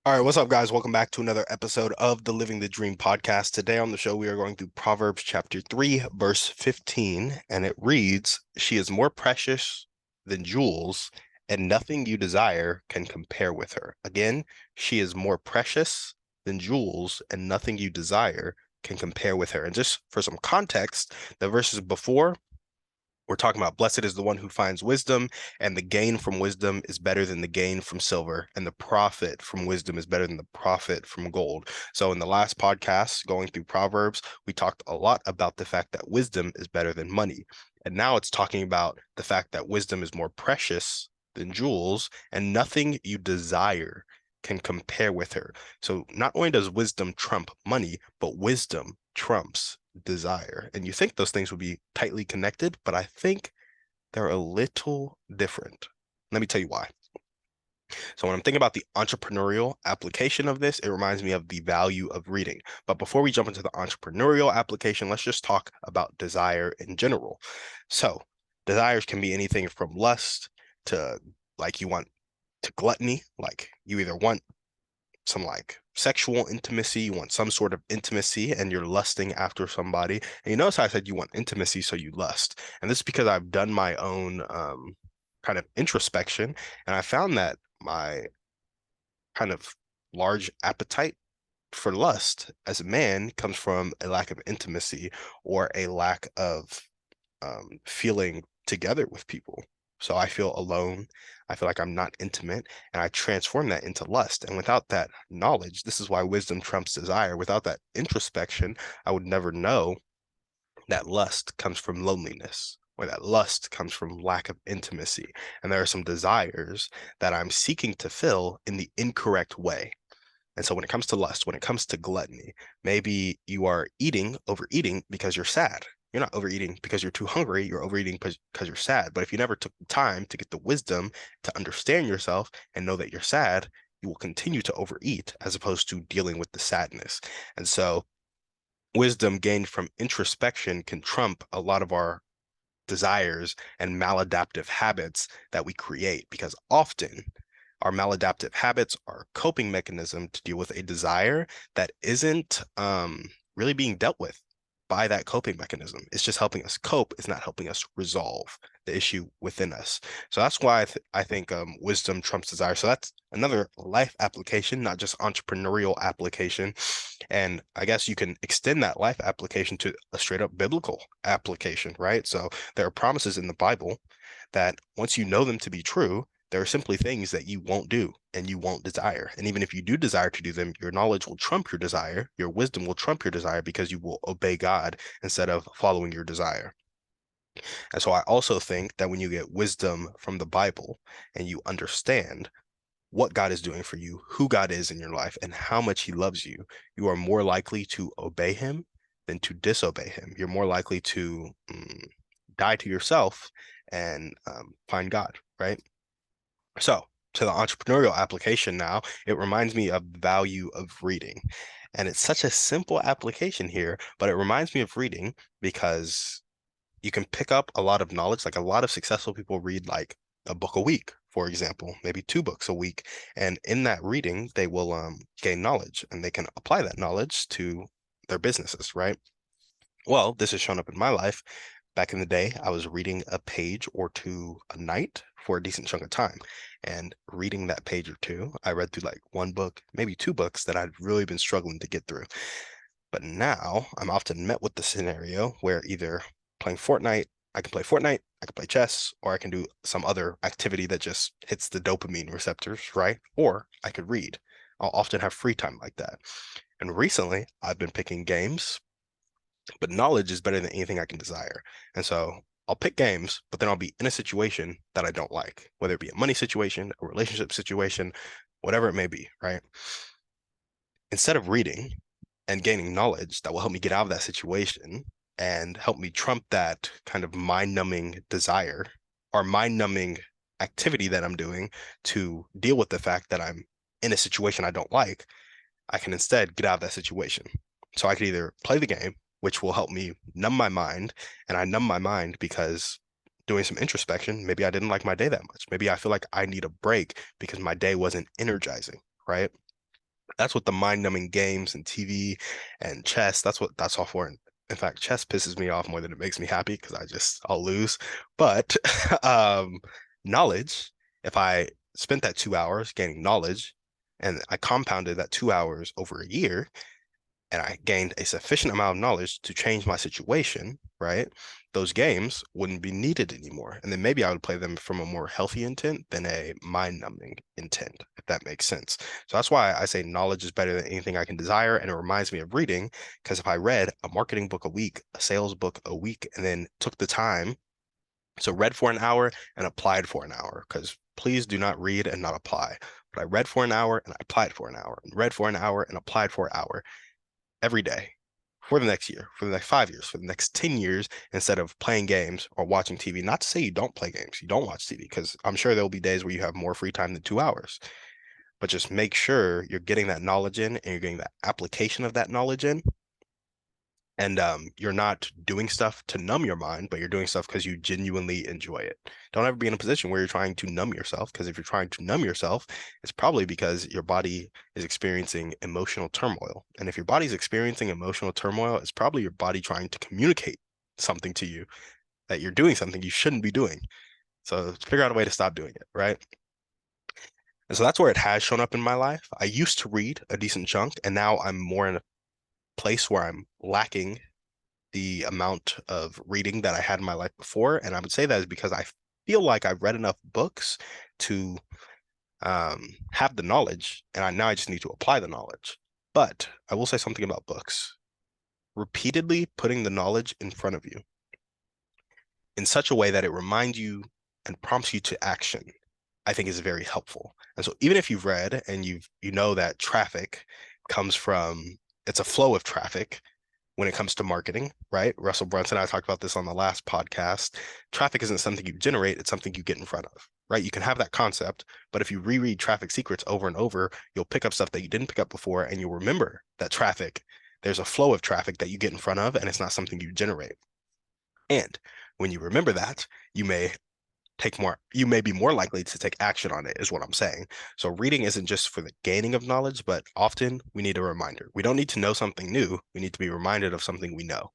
All right, what's up, guys? Welcome back to another episode of the Living the Dream podcast. Today on the show, we are going through Proverbs chapter 3, verse 15, and it reads, "She is more precious than jewels, and nothing you desire can compare with her." Again, she is more precious than jewels, and nothing you desire can compare with her. And just for some context, the verses before we're talking about blessed is the one who finds wisdom, and the gain from wisdom is better than the gain from silver, and the profit from wisdom is better than the profit from gold. So, in the last podcast, going through Proverbs, we talked a lot about the fact that wisdom is better than money. And now it's talking about the fact that wisdom is more precious than jewels, and nothing you desire can compare with her. So, not only does wisdom trump money, but wisdom trumps desire. And you think those things would be tightly connected, but I think they're a little different. Let me tell you why. So when I'm thinking about the entrepreneurial application of this, it reminds me of the value of reading. But before we jump into the entrepreneurial application, let's just talk about desire in general. So desires can be anything from lust to like you want to gluttony, like you either want some like sexual intimacy, you want some sort of intimacy, and you're lusting after somebody. And you notice how I said you want intimacy, so you lust. And this is because I've done my own kind of introspection, and I found that my kind of large appetite for lust as a man comes from a lack of intimacy or a lack of feeling together with people. So I feel alone. I feel like I'm not intimate, and I transform that into lust. And without that knowledge, this is why wisdom trumps desire. Without that introspection, I would never know that lust comes from loneliness, or that lust comes from lack of intimacy. And there are some desires that I'm seeking to fill in the incorrect way. And so when it comes to lust, when it comes to gluttony, maybe you are overeating because you're sad. You're not overeating because you're too hungry. You're overeating because you're sad. But if you never took the time to get the wisdom to understand yourself and know that you're sad, you will continue to overeat as opposed to dealing with the sadness. And so wisdom gained from introspection can trump a lot of our desires and maladaptive habits that we create because often our maladaptive habits are a coping mechanism to deal with a desire that isn't really being dealt with by that coping mechanism. It's just helping us cope. It's not helping us resolve the issue within us. So that's why I think wisdom trumps desire. So that's another life application, not just entrepreneurial application. And I guess you can extend that life application to a straight up biblical application, right? So there are promises in the Bible that once you know them to be true, there are simply things that you won't do and you won't desire. And even if you do desire to do them, your knowledge will trump your desire, your wisdom will trump your desire because you will obey God instead of following your desire. And so I also think that when you get wisdom from the Bible and you understand what God is doing for you, who God is in your life, and how much He loves you, you are more likely to obey Him than to disobey Him. You're more likely to die to yourself and find God, right? So, to the entrepreneurial application now, it reminds me of the value of reading. And it's such a simple application here, but it reminds me of reading because you can pick up a lot of knowledge. Like a lot of successful people read like a book a week, for example, maybe two books a week. And in that reading, they will gain knowledge and they can apply that knowledge to their businesses, right? Well, this has shown up in my life. Back in the day, I was reading a page or two a night for a decent chunk of time. And reading that page or two, I read through like one book, maybe two books that I'd really been struggling to get through. But now I'm often met with the scenario where either playing Fortnite, I can play Fortnite, I can play chess, or I can do some other activity that just hits the dopamine receptors, right? Or I could read. I'll often have free time like that. And recently, I've been picking games, but knowledge is better than anything I can desire. And so I'll pick games, but then I'll be in a situation that I don't like, whether it be a money situation, a relationship situation, whatever it may be, right? Instead of reading and gaining knowledge that will help me get out of that situation and help me trump that kind of mind-numbing desire or mind-numbing activity that I'm doing to deal with the fact that I'm in a situation I don't like, I can instead get out of that situation. So I could either play the game, which will help me numb my mind, and I numb my mind because doing some introspection, maybe I didn't like my day that much. Maybe I feel like I need a break because my day wasn't energizing, right? That's what the mind-numbing games and TV and chess, that's what that's all for. In fact, chess pisses me off more than it makes me happy because I'll lose. But knowledge, if I spent that 2 hours gaining knowledge and I compounded that 2 hours over a year, and I gained a sufficient amount of knowledge to change my situation, right? Those games wouldn't be needed anymore. And then maybe I would play them from a more healthy intent than a mind-numbing intent, if that makes sense. So that's why I say knowledge is better than anything I can desire. And it reminds me of reading, because if I read a marketing book a week, a sales book a week, and then took the time, so read for an hour and applied for an hour, because please do not read and not apply. But I read for an hour and I applied for an hour, and read for an hour and applied for an hour every day for the next year, for the next 5 years, for the next 10 years, instead of playing games or watching TV. Not to say you don't play games, you don't watch TV, because I'm sure there'll be days where you have more free time than 2 hours. But just make sure you're getting that knowledge in and you're getting that application of that knowledge in. And you're not doing stuff to numb your mind, but you're doing stuff because you genuinely enjoy it. Don't ever be in a position where you're trying to numb yourself, because if you're trying to numb yourself, it's probably because your body is experiencing emotional turmoil. And if your body's experiencing emotional turmoil, it's probably your body trying to communicate something to you that you're doing something you shouldn't be doing. So figure out a way to stop doing it, right? And so that's where it has shown up in my life. I used to read a decent chunk, and now I'm more in a place where I'm lacking the amount of reading that I had in my life before. And I would say that is because I feel like I've read enough books to have the knowledge, and now I just need to apply the knowledge. But I will say something about books. Repeatedly putting the knowledge in front of you in such a way that it reminds you and prompts you to action, I think is very helpful. And so even if you've read and you know that traffic comes from, it's a flow of traffic when it comes to marketing, right? Russell Brunson and I talked about this on the last podcast. Traffic isn't something you generate, it's something you get in front of, right? You can have that concept, but if you reread Traffic Secrets over and over, you'll pick up stuff that you didn't pick up before, and you'll remember that traffic, there's a flow of traffic that you get in front of, and it's not something you generate. And when you remember that, you may you may be more likely to take action on it, is what I'm saying. So reading isn't just for the gaining of knowledge, but often we need a reminder. We don't need to know something new. We need to be reminded of something we know.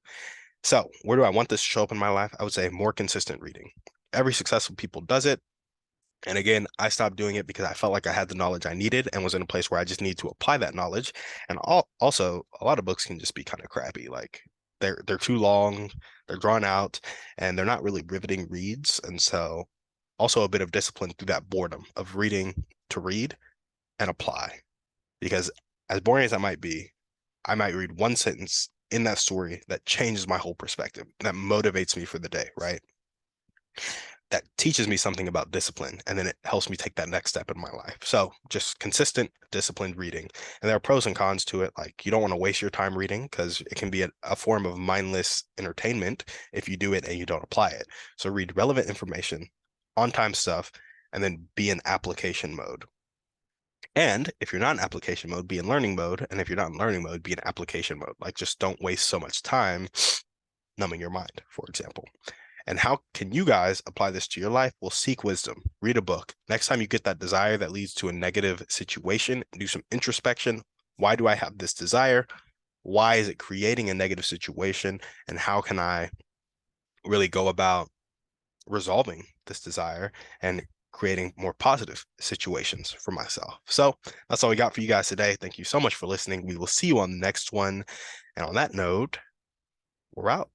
So where do I want this to show up in my life? I would say more consistent reading. Every successful people does it. And again, I stopped doing it because I felt like I had the knowledge I needed and was in a place where I just need to apply that knowledge. And also, a lot of books can just be kind of crappy. Like they're too long, they're drawn out, and they're not really riveting reads. And so also a bit of discipline through that boredom of reading to read and apply. Because as boring as that might be, I might read one sentence in that story that changes my whole perspective, that motivates me for the day, right? That teaches me something about discipline, and then it helps me take that next step in my life. So just consistent, disciplined reading. And there are pros and cons to it. Like you don't want to waste your time reading because it can be a form of mindless entertainment if you do it and you don't apply it. So read relevant information, on-time stuff, and then be in application mode. And if you're not in application mode, be in learning mode. And if you're not in learning mode, be in application mode. Like just don't waste so much time numbing your mind, for example. And how can you guys apply this to your life? Well, seek wisdom, read a book. Next time you get that desire that leads to a negative situation, do some introspection. Why do I have this desire? Why is it creating a negative situation? And how can I really go about resolving this desire and creating more positive situations for myself? So that's all we got for you guys today. Thank you so much for listening. We will see you on the next one. And on that note, we're out.